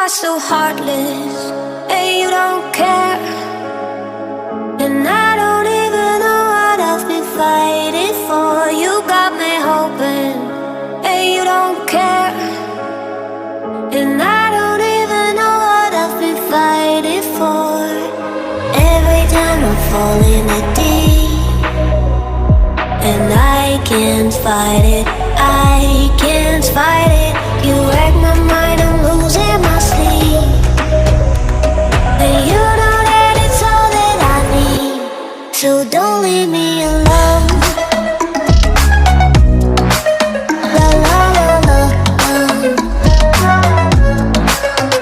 are so heartless, and you don't care. And I don't even know what I've been fighting for. You got me hoping, and you don't care. And I don't even know what I've been fighting for. Every time I fall in the deep, and I can't fight it, I can't fight it. You wreck my mind, I'm losing my sleep. And you know that it's all that I need, so don't leave me alone. La la la la,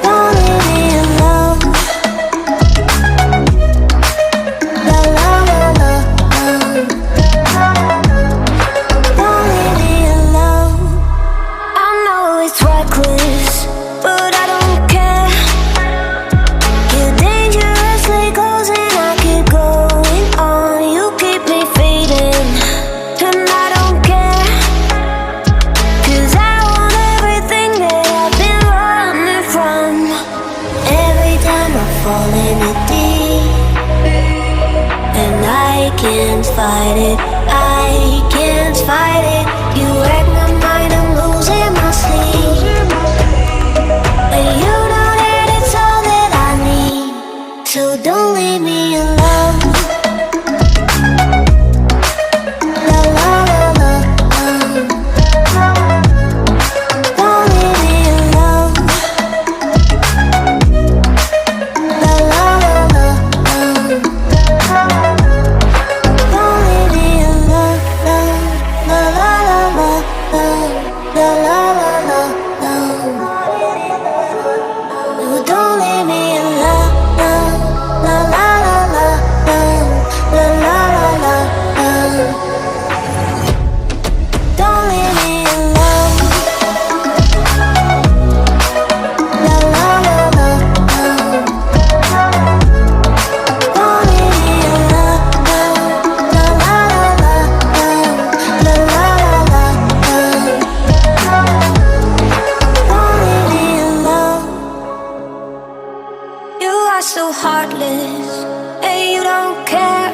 don't leave me alone. La la la la, don't leave me alone. I know it's reckless, but I don't care. You're dangerously close and I keep going on. You keep me fading, and I don't care. 'Cause I want everything that I've been running from. Every time I fall in the deep, and I can't fight it, I can't fight it. You wreck my mind, I'm losing my sleep. And you know that it's all that I need, so don't leave me alone. La la la la, don't leave me alone. La la la la, don't leave me alone. La la la la, la la la la, no, don't leave me alone. La la la la, la la la la, don't leave me alone. La la la la, don't leave me alone. La la la la, la la la la, don't leave me alone. You are so heartless, and you don't care.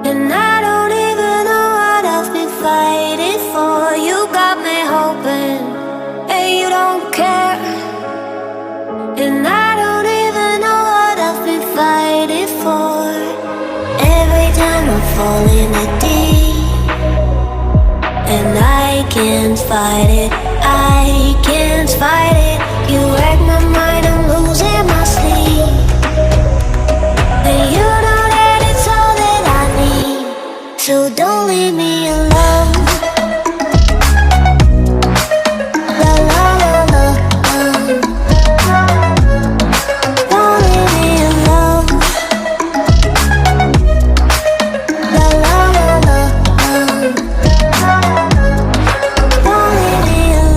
And I don't even know what I've been fighting for. You got me hoping, and you don't care. And I don't even know what I've been fighting for. Every time I fall in the deep, and I can't fight it, I can't fight it. You wreck my mind, I'm losing my sleep. And you know that it's all that I need, so don't leave me alone. La la la la, don't leave me alone. La la la la, don't leave me alone.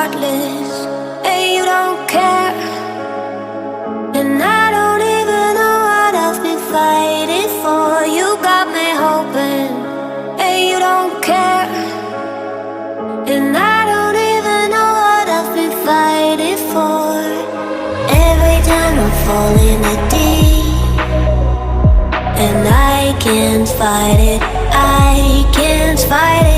heartless, and you don't care. And I don't even know what I've been fighting for. You got me hoping, and you don't care. And I don't even know what I've been fighting for. Every time I fall in the deep, and I can't fight it, I can't fight it.